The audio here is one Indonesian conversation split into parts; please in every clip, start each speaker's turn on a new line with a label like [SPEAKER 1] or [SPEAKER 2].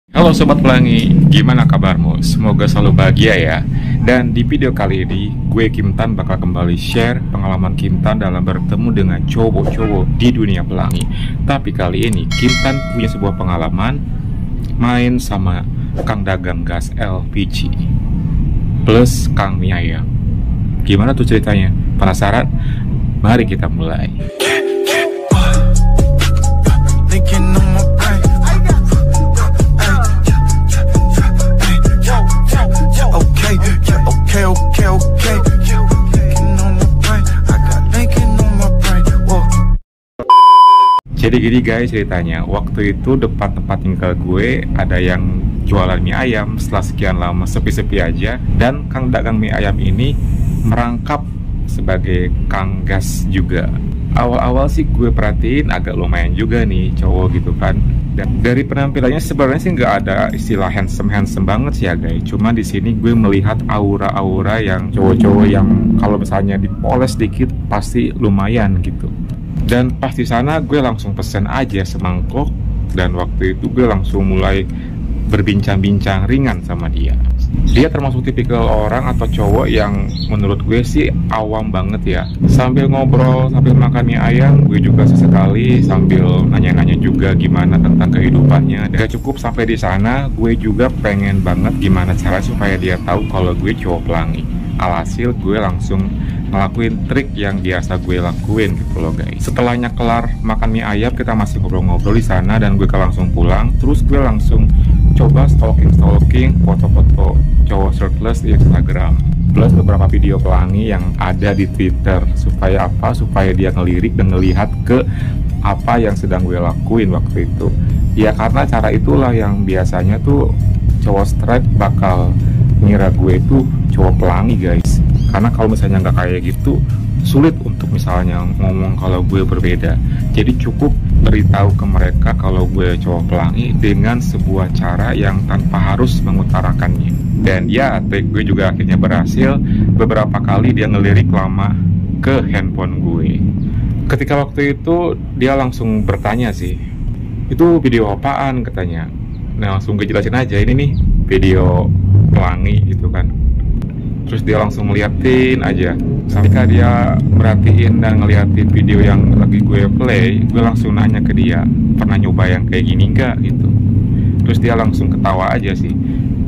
[SPEAKER 1] Halo Sobat Pelangi, gimana kabarmu? Semoga selalu bahagia ya. Dan di video kali ini, gue Kim Tan bakal kembali share pengalaman Kim Tan dalam bertemu dengan cowok-cowok di dunia pelangi. Tapi kali ini, Kim Tan punya sebuah pengalaman main sama Kang Dagang Gas LPG plus Kang Mie Ayam. Gimana tuh ceritanya? Penasaran? Mari kita mulai. Jadi gini guys ceritanya, waktu itu depan tempat tinggal gue ada yang jualan mie ayam. Setelah sekian lama sepi-sepi aja, dan Kang Dagang Mie Ayam ini merangkap sebagai Kang Gas juga. Awal-awal sih gue perhatiin agak lumayan juga nih cowok gitu kan. Dan dari penampilannya sebenarnya sih nggak ada istilah handsome banget sih ya guys. Cuma di sini gue melihat aura-aura yang cowok-cowok yang kalau misalnya dipoles dikit pasti lumayan gitu. Dan pas di sana gue langsung pesen aja semangkok, dan waktu itu gue langsung mulai berbincang-bincang ringan sama dia. Dia termasuk tipikal orang atau cowok yang menurut gue sih awam banget ya. Sambil ngobrol, sambil makan mie ayam, gue juga sesekali sambil nanya-nanya juga gimana tentang kehidupannya. Gak cukup sampai di sana, gue juga pengen banget gimana cara supaya dia tahu kalau gue cowok pelangi. Alhasil gue langsung ngelakuin trik yang biasa gue lakuin gitu loh guys. Setelahnya kelar makan mie ayam, kita masih ngobrol-ngobrol di sana dan gue langsung pulang. Terus gue langsung coba stalking foto-foto cowok shirtless di Instagram plus beberapa video pelangi yang ada di Twitter. Supaya apa? Supaya dia ngelirik dan ngelihat ke apa yang sedang gue lakuin waktu itu. Ya karena cara itulah yang biasanya tuh cowok strike bakal ngira gue itu cowok pelangi guys. Karena kalau misalnya nggak kayak gitu, sulit untuk misalnya ngomong kalau gue berbeda. Jadi cukup beritahu ke mereka kalau gue cowok pelangi dengan sebuah cara yang tanpa harus mengutarakannya. Dan ya, trik gue juga akhirnya berhasil. Beberapa kali dia ngelirik lama ke handphone gue. Ketika waktu itu dia langsung bertanya sih, itu video apaan katanya. Nah langsung gue jelasin aja, ini nih video pelangi gitu kan. Terus dia langsung ngeliatin aja. Ketika dia merhatiin dan ngeliatin video yang lagi gue play, gue langsung nanya ke dia, pernah nyoba yang kayak gini nggak gitu. Terus dia langsung ketawa aja sih.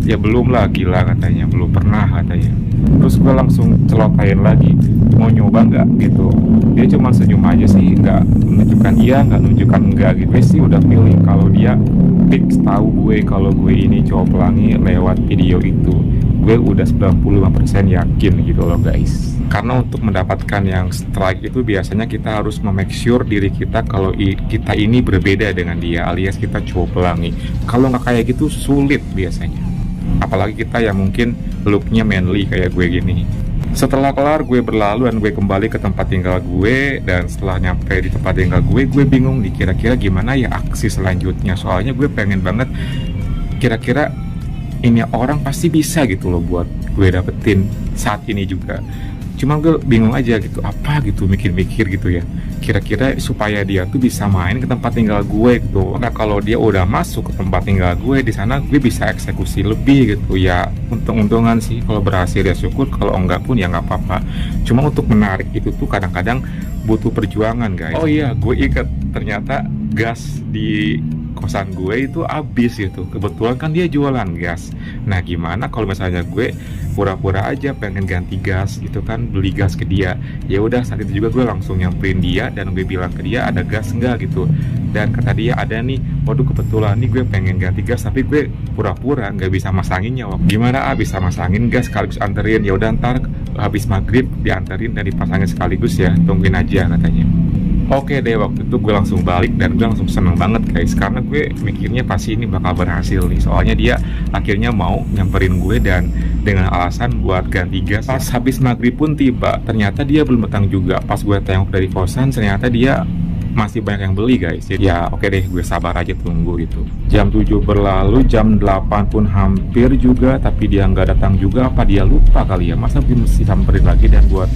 [SPEAKER 1] Ya belum lah, gila katanya, belum pernah katanya. Terus gue langsung celotain lagi, mau nyoba nggak gitu. Dia cuma senyum aja sih, nggak menunjukkan iya, nggak menunjukkan enggak gitu. Gue sih udah pilih kalau dia fix tahu gue kalau gue ini cowok pelangi lewat video itu. Gue udah 95% yakin gitu loh guys. Karena untuk mendapatkan yang strike itu biasanya kita harus memake sure diri kita kalau kita ini berbeda dengan dia, alias kita cowok pelangi. Kalau nggak kayak gitu sulit biasanya. Apalagi kita yang mungkin looknya manly kayak gue gini. Setelah kelar gue berlalu dan gue kembali ke tempat tinggal gue. Dan setelah nyampe di tempat tinggal gue bingung nih kira-kira gimana ya aksi selanjutnya. Soalnya gue pengen banget kira-kira ini orang pasti bisa gitu loh buat gue dapetin saat ini juga. Cuma gue bingung aja gitu, apa gitu, mikir-mikir gitu ya. Kira-kira supaya dia tuh bisa main ke tempat tinggal gue gitu. Nah kalau dia udah masuk ke tempat tinggal gue, di sana gue bisa eksekusi lebih gitu ya. Untung-untungan sih, kalau berhasil ya syukur, kalau enggak pun ya nggak apa-apa. Cuma untuk menarik itu tuh kadang-kadang butuh perjuangan guys. Oh iya, gue ingat ternyata gas di kosan gue itu habis gitu. Kebetulan kan dia jualan gas. Nah gimana kalau misalnya gue pura-pura aja pengen ganti gas gitu kan, beli gas ke dia. Ya udah saat itu juga gue langsung nyamperin dia dan gue bilang ke dia ada gas enggak gitu. Dan kata dia ada nih. Waduh kebetulan nih gue pengen ganti gas tapi gue pura-pura nggak bisa masanginnya. Gimana bisa masangin gas sekaligus anterin. Ya udah ntar habis maghrib dianterin dan dipasangin sekaligus ya, tungguin aja katanya. Oke deh, waktu itu gue langsung balik dan gue langsung seneng banget guys. Karena gue mikirnya pasti ini bakal berhasil nih. Soalnya dia akhirnya mau nyamperin gue dan dengan alasan buat ganti gas. Pas habis maghrib pun tiba, ternyata dia belum datang juga. Pas gue tengok dari kosan, ternyata dia masih banyak yang beli guys. Ya oke deh, gue sabar aja tunggu gitu. Jam 7 berlalu, jam 8 pun hampir juga, tapi dia nggak datang juga. Apa dia lupa kali ya? Masa gue mesti samperin lagi dan buat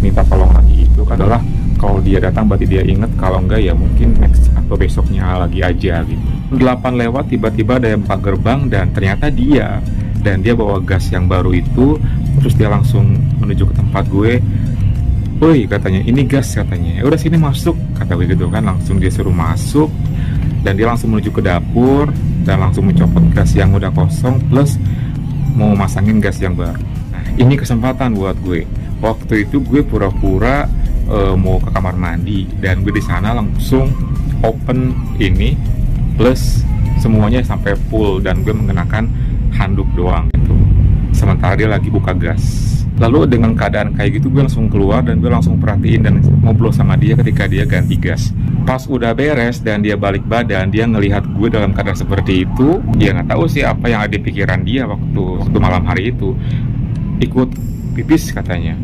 [SPEAKER 1] minta tolong lagi. Itu adalah kalau dia datang berarti dia inget, kalau enggak ya mungkin next atau besoknya lagi aja gitu. 8 lewat tiba-tiba ada yang buka gerbang dan ternyata dia. Dan dia bawa gas yang baru itu. Terus dia langsung menuju ke tempat gue. Woi, katanya, ini gas katanya. Ya udah sini masuk, kata gue gitu kan. Langsung dia suruh masuk. Dan dia langsung menuju ke dapur dan langsung mencopot gas yang udah kosong plus mau masangin gas yang baru. Nah, ini kesempatan buat gue. Waktu itu gue pura-pura mau ke kamar mandi dan gue di sana langsung open ini plus semuanya sampai full dan gue mengenakan handuk doang gitu. Sementara dia lagi buka gas. Lalu dengan keadaan kayak gitu gue langsung keluar dan gue langsung perhatiin dan ngobrol sama dia ketika dia ganti gas. Pas udah beres dan dia balik badan, dia ngelihat gue dalam keadaan seperti itu. Dia nggak tahu sih apa yang ada di pikiran dia waktu malam hari itu. Ikut pipis katanya.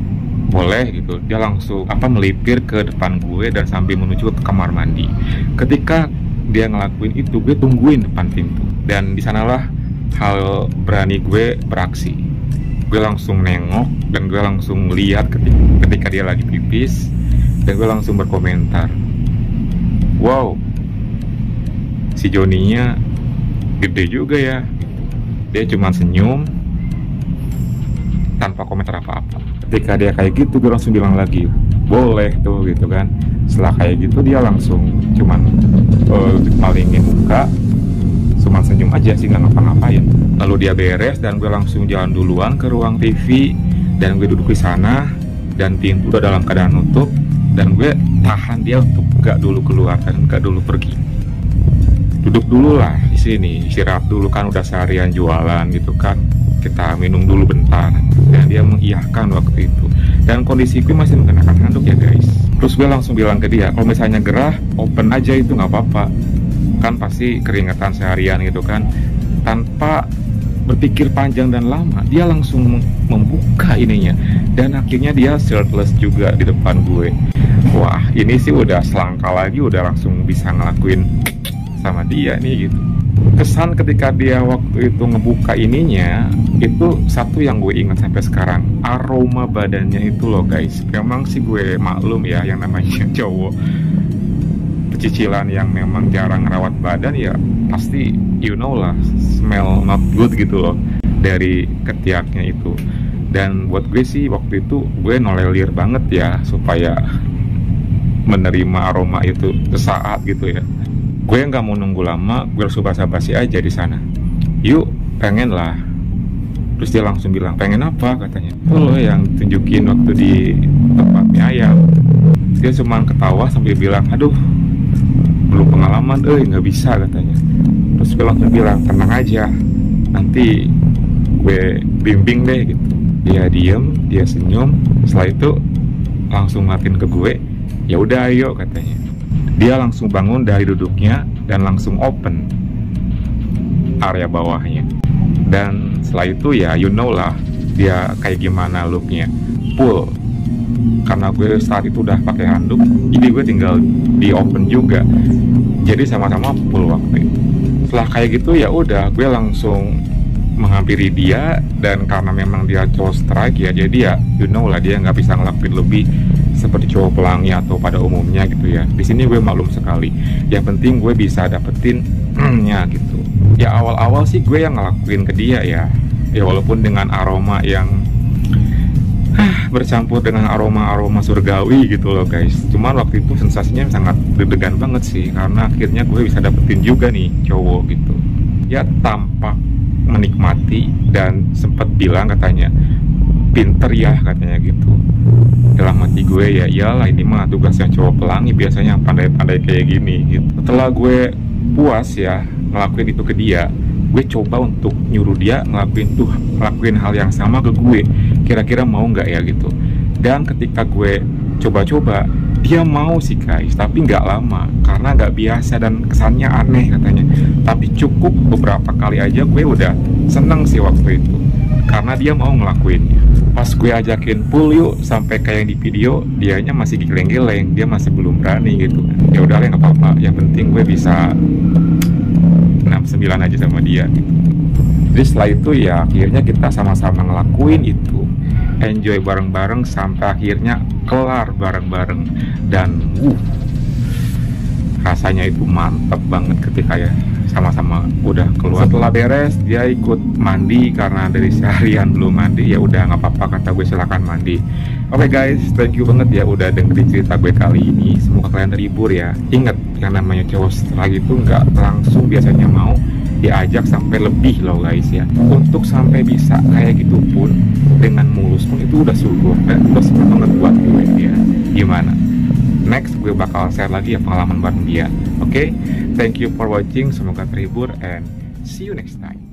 [SPEAKER 1] Boleh gitu. Dia langsung melipir ke depan gue dan sambil menuju ke kamar mandi. Ketika dia ngelakuin itu, gue tungguin depan pintu. Dan disanalah hal berani gue beraksi. Gue langsung nengok dan gue langsung lihat ketika dia lagi pipis. Dan gue langsung berkomentar, wow, si Joninya gede juga ya. Dia cuma senyum tanpa komentar apa-apa. Ketika dia kayak gitu, gue langsung bilang lagi, boleh tuh gitu kan. Setelah kayak gitu dia langsung cuman palingin muka, cuma senyum aja sih, nggak ngapa-ngapain. Lalu dia beres dan gue langsung jalan duluan ke ruang TV dan gue duduk di sana dan pintu udah dalam keadaan nutup dan gue tahan dia untuk gak dulu keluar dan gak dulu pergi. Duduk dulu lah di sini, istirahat dulu kan udah seharian jualan gitu kan. Kita minum dulu bentar. Dan dia mengiyakan waktu itu. Dan kondisi gue masih mengenakan handuk ya guys. Terus gue langsung bilang ke dia, kalau misalnya gerah, open aja itu nggak apa-apa. Kan pasti keringetan seharian gitu kan. Tanpa berpikir panjang dan lama, dia langsung membuka ininya. Dan akhirnya dia shirtless juga di depan gue. Wah, ini sih udah selangkah lagi, udah langsung bisa ngelakuin sama dia nih gitu. Kesan ketika dia waktu itu ngebuka ininya, itu satu yang gue ingat sampai sekarang, aroma badannya itu loh guys. Memang sih gue maklum ya, yang namanya cowok pecicilan yang memang jarang rawat badan ya pasti you know lah, smell not good gitu loh dari ketiaknya itu. Dan buat gue sih waktu itu gue nolelir banget ya supaya menerima aroma itu sesaat gitu ya. Gue nggak mau nunggu lama, gue langsung basa-basi aja di sana. Yuk, pengen lah. Terus dia langsung bilang, pengen apa katanya? Itu loh yang tunjukin waktu di tempat mie ayam. Terus dia cuma ketawa sambil bilang, aduh, belum pengalaman, nggak bisa katanya. Terus gue langsung bilang, tenang aja, nanti gue bimbing deh gitu. Dia diem, dia senyum. Setelah itu langsung ngeliatin ke gue, ya udah ayo katanya. Dia langsung bangun dari duduknya dan langsung open area bawahnya. Dan setelah itu ya you know lah dia kayak gimana looknya, full. Karena gue saat itu udah pakai handuk, jadi gue tinggal di open juga. Jadi sama-sama full waktu itu. Setelah kayak gitu ya udah gue langsung menghampiri dia, dan karena memang dia cowok strike ya, jadi ya you know lah dia nggak bisa ngelakuin lebih seperti cowok pelangi atau pada umumnya gitu ya. Di sini gue maklum sekali. Yang penting gue bisa dapetin nya gitu. Ya awal-awal sih gue yang ngelakuin ke dia ya. Ya walaupun dengan aroma yang bercampur dengan aroma-aroma surgawi gitu loh guys. Cuman waktu itu sensasinya sangat deg-degan banget sih, karena akhirnya gue bisa dapetin juga nih cowok gitu. Ya tampak menikmati dan sempat bilang katanya, pinter ya katanya gitu. Dalam hati gue ya iyalah, ini mah tugasnya cowok pelangi, biasanya yang pandai-pandai kayak gini gitu. Setelah gue puas ya ngelakuin itu ke dia, gue coba untuk nyuruh dia ngelakuin hal yang sama ke gue. Kira-kira mau nggak ya gitu. Dan ketika gue coba-coba, dia mau sih guys, tapi nggak lama karena nggak biasa dan kesannya aneh katanya. Tapi cukup beberapa kali aja gue udah seneng sih waktu itu, karena dia mau ngelakuinnya. Pas gue ajakin pull yuk sampai kayak yang di video, dianya masih geleng-geleng, dia masih belum berani gitu. Ya udah nggak apa-apa, yang penting gue bisa 69 aja sama dia gitu. Jadi setelah itu ya akhirnya kita sama-sama ngelakuin itu, enjoy bareng-bareng sampai akhirnya kelar rasanya itu mantep banget ketika ya sama-sama udah keluar. Setelah beres dia ikut mandi karena dari seharian belum mandi. Ya udah nggak apa-apa kata gue, silakan mandi. Oke guys, thank you banget ya udah dengerin cerita gue kali ini. Semoga kalian terhibur ya. Ingat yang namanya cowok setelah itu nggak langsung biasanya mau diajak sampai lebih loh guys ya. Untuk sampai bisa kayak gitu pun dengan mulus pun itu udah syukur dan udah seneng banget buat gue ya. Gimana? Next gue bakal share lagi ya pengalaman bareng dia. Oke, thank you for watching, semoga terhibur and see you next time.